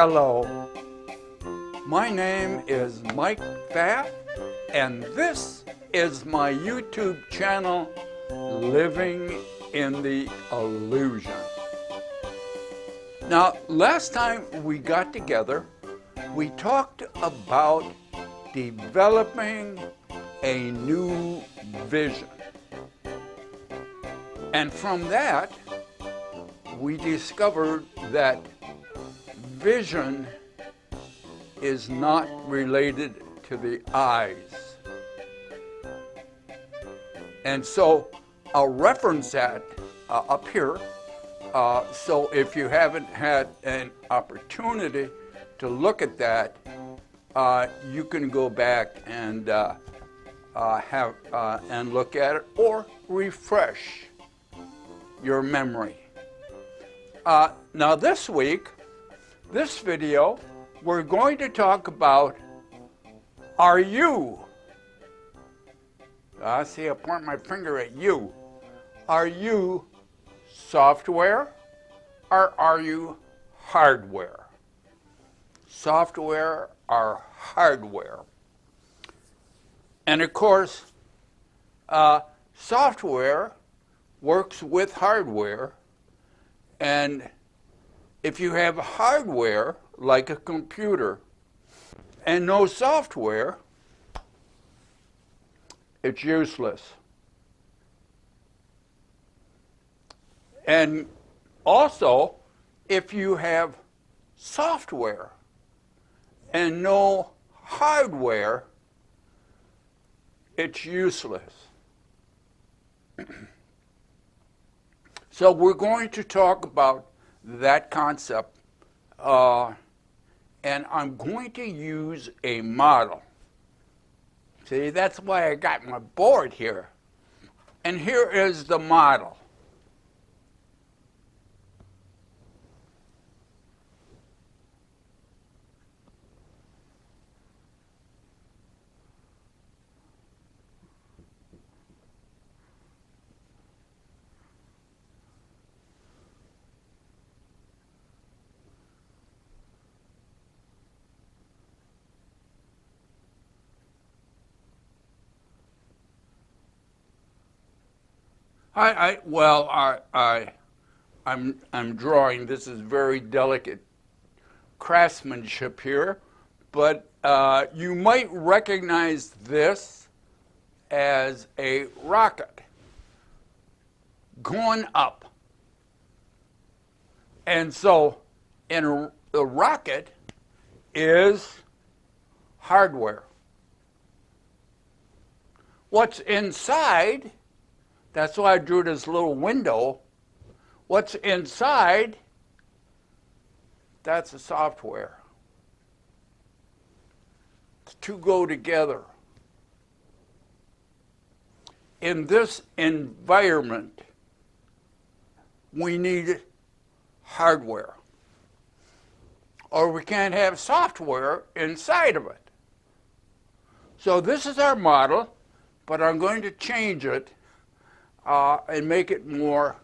Hello, my name is Mike Pfaff, and this is my YouTube channel, Living in the Illusion. Now, last time we got together, we talked about developing a new vision. And from that, we discovered that vision is not related to the eyes. And so I'll reference that up here. So if you haven't had an opportunity to look at that, you can go back and and look at it or refresh your memory. Now this week, this video, we're going to talk about, are you, see I point my finger at you, are you software or are you hardware? Software or hardware? And of course, software works with hardware, and if you have hardware like a computer and no software, it's useless. And also, if you have software and no hardware, it's useless. So we're going to talk about that concept, and I'm going to use a model. See, that's why I got my board here. And here is the model. I'm drawing. This is very delicate craftsmanship here, but you might recognize this as a rocket going up. And so in the rocket is hardware. What's inside, that's why I drew this little window. What's inside, that's the software. The two go together. In this environment, we need hardware, or we can't have software inside of it. So this is our model, but I'm going to change it and make it more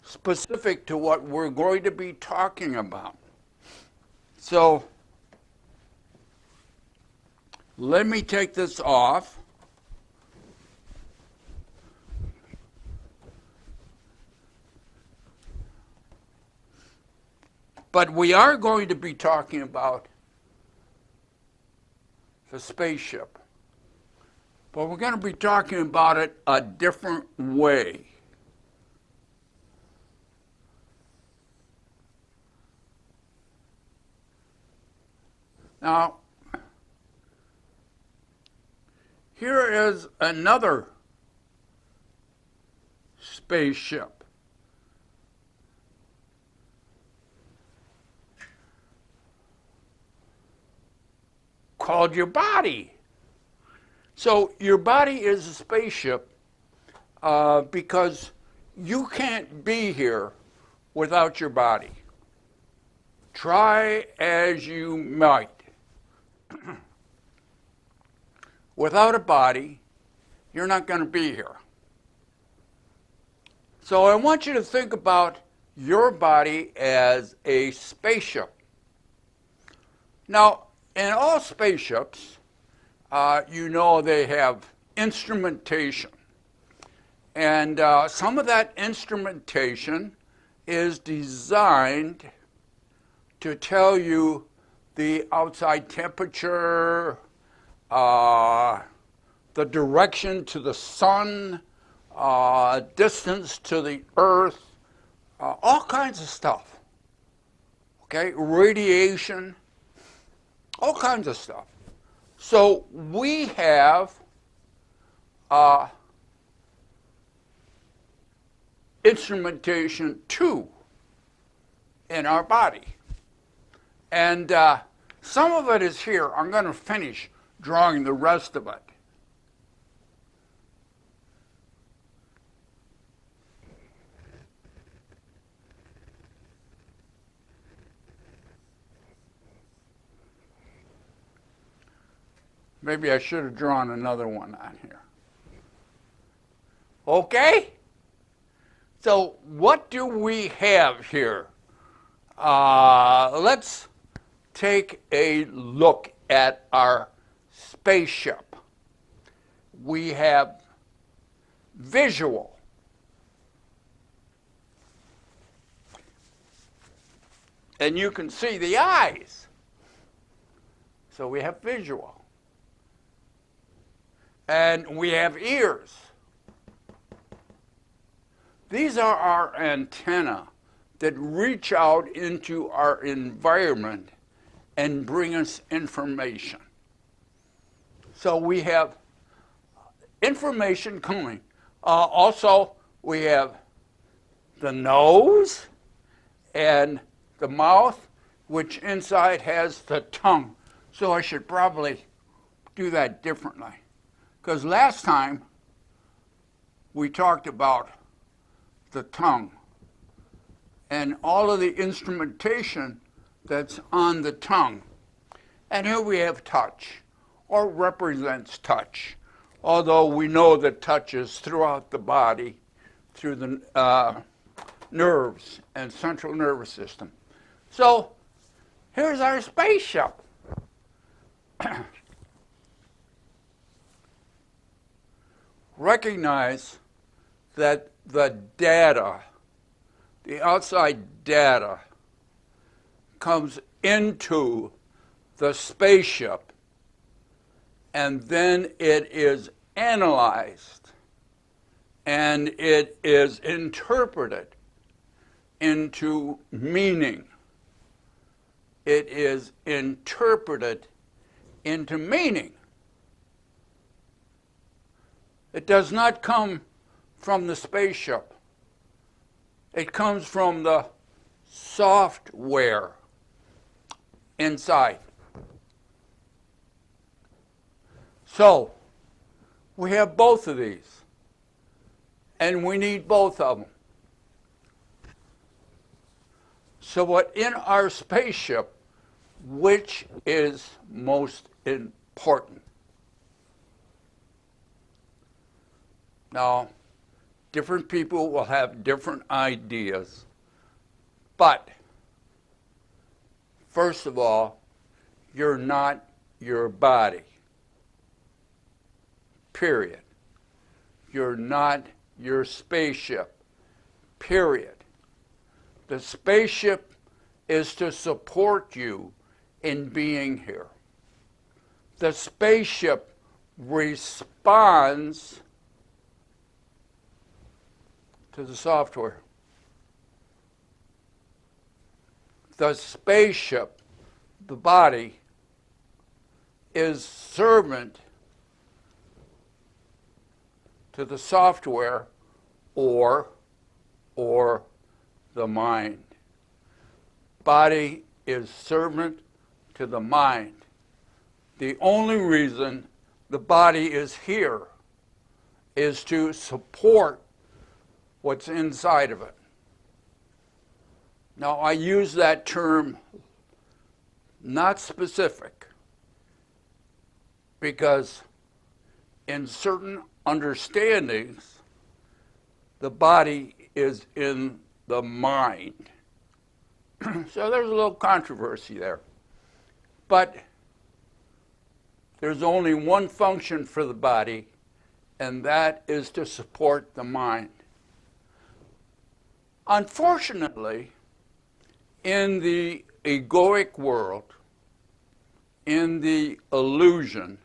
specific to what we're going to be talking about. So let me take this off. But we are going to be talking about the spaceship. But we're going to be talking about it a different way. Now, here is another spaceship. Called your body. So your body is a spaceship because you can't be here without your body. Try as you might. Without a body, you're not going to be here. So I want you to think about your body as a spaceship. Now, in all spaceships, you know they have instrumentation. And some of that instrumentation is designed to tell you the outside temperature, the direction to the sun, distance to the earth, all kinds of stuff. Okay, radiation, all kinds of stuff. So we have instrumentation too in our body. And some of it is here. I'm going to finish drawing the rest of it. Maybe I should have drawn another one on here. Okay? So what do we have here? Let's take a look at our spaceship. We have visual. And you can see the eyes. So we have visual. And we have ears. These are our antennae that reach out into our environment and bring us information. So we have information coming. Also, we have the nose and the mouth, which inside has the tongue. So I should probably do that differently. Because last time we talked about the tongue and all of the instrumentation that's on the tongue. And here we have touch, or represents touch, although we know that touch is throughout the body through the nerves and central nervous system. So here's our spaceship. Recognize that the data, the outside data, comes into the spaceship, and then it is analyzed and it is interpreted into meaning. It is interpreted into meaning. It does not come from the spaceship. It comes from the software inside. So, we have both of these, and we need both of them. So what in our spaceship, which is most important? Now, different people will have different ideas, but first of all, you're not your body. Period. You're not your spaceship. Period. The spaceship is to support you in being here. The spaceship responds to the software. The spaceship, the body, is servant to the software or the mind. Body is servant to the mind. The only reason the body is here is to support what's inside of it. Now, I use that term not specific because in certain understandings, the body is in the mind. So there's a little controversy there. But there's only one function for the body, and that is to support the mind. Unfortunately, in the egoic world, in the illusion,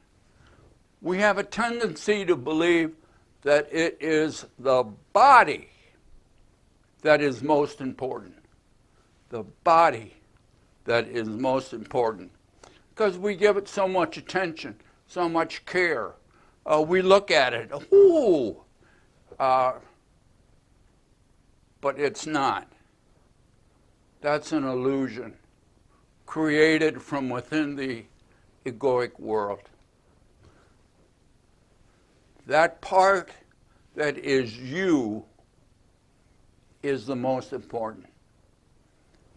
we have a tendency to believe that it is the body that is most important. The body that is most important. Because we give it so much attention, so much care. We look at it, ooh, but it's not. That's an illusion created from within the egoic world. That part that is you is the most important.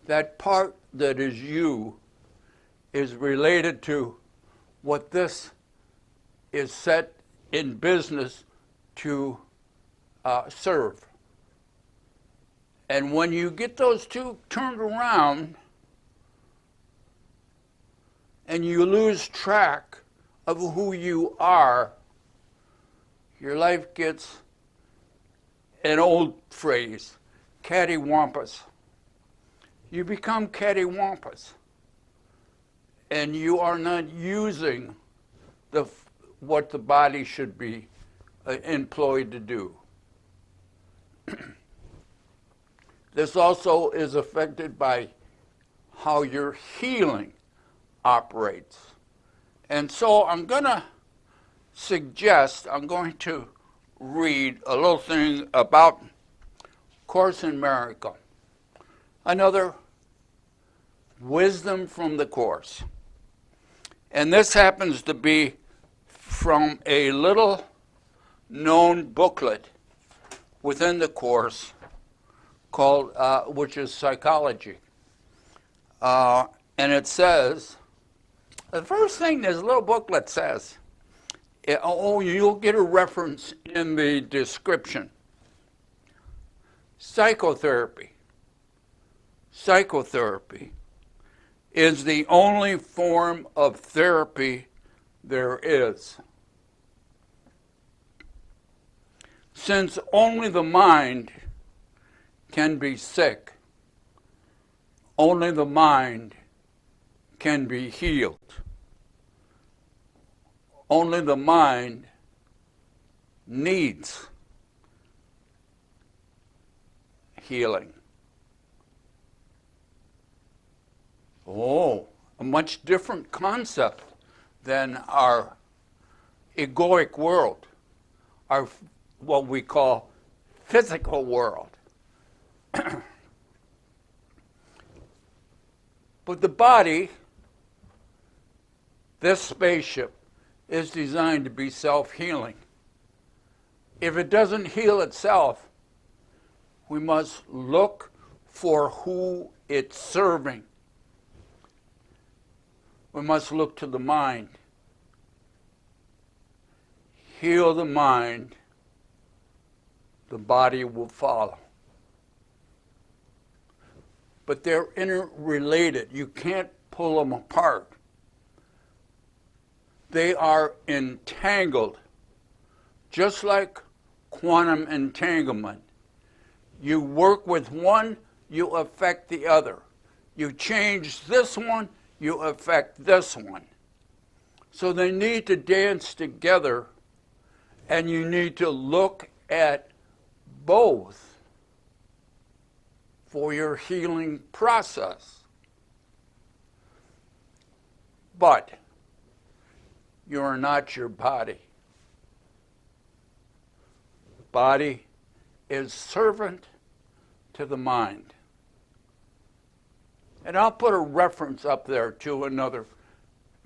That part that is you is related to what this is set in business to serve. And when you get those two turned around and you lose track of who you are, your life gets, an old phrase, cattywampus. You become cattywampus, and you are not using what the body should be employed to do. This also is affected by how your healing operates. And so I'm going to read a little thing about Course in Miracle. Another wisdom from the Course. And this happens to be from a little known booklet within the Course called, which is Psychology. And it says, the first thing this little booklet says, you'll get a reference in the description. Psychotherapy is the only form of therapy there is. Since only the mind can be sick, only the mind can be healed. Only the mind needs healing. Oh, a much different concept than our egoic world, our what we call physical world. But the body, this spaceship, is designed to be self-healing. If it doesn't heal itself, we must look for who it's serving. We must look to the mind. Heal the mind, the body will follow. But they're interrelated. You can't pull them apart. They are entangled, just like quantum entanglement. You work with one, you affect the other. You change this one, you affect this one. So they need to dance together, and you need to look at both for your healing process. But you are not your body. Body is servant to the mind. And I'll put a reference up there to another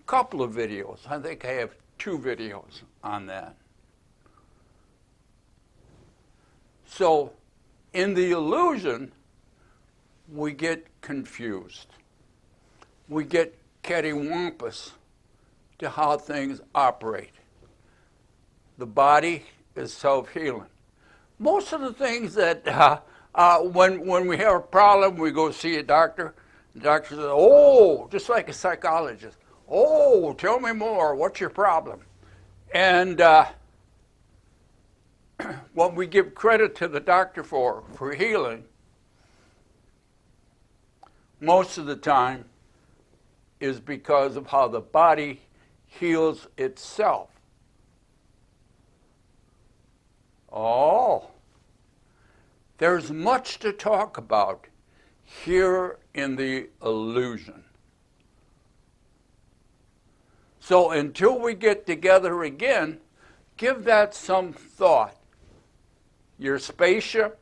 couple of videos. I think I have 2 videos on that. So, in the illusion, we get confused. We get cattywampus to how things operate. The body is self-healing. Most of the things that When we have a problem, we go see a doctor. The doctor says, oh, just like a psychologist. Oh, tell me more. What's your problem? And what we give credit to the doctor for healing, most of the time, is because of how the body heals itself. Oh, there's much to talk about here in the illusion. So until we get together again, give that some thought. Your spaceship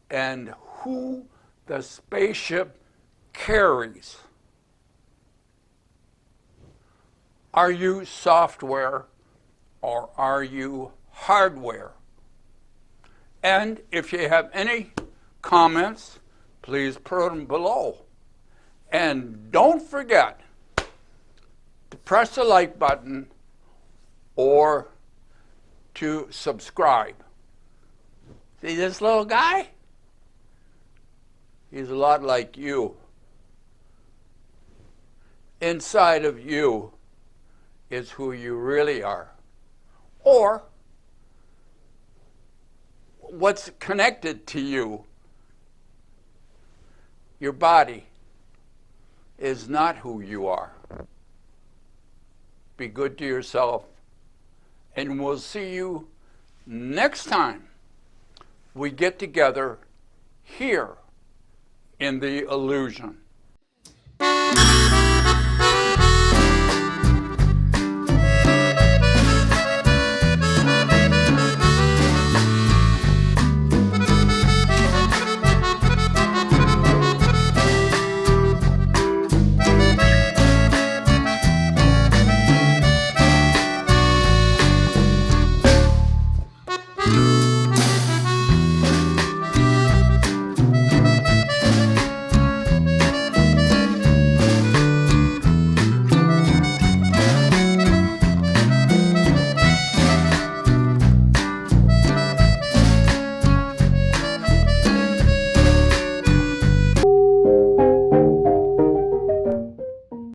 and who the spaceship carries. Are you software or are you hardware? And if you have any comments, please put them below. And don't forget to press the like button or to subscribe. See this little guy? He's a lot like you. Inside of you is who you really are. Or what's connected to you, your body, is not who you are. Be good to yourself, and we'll see you next time we get together here in the illusion.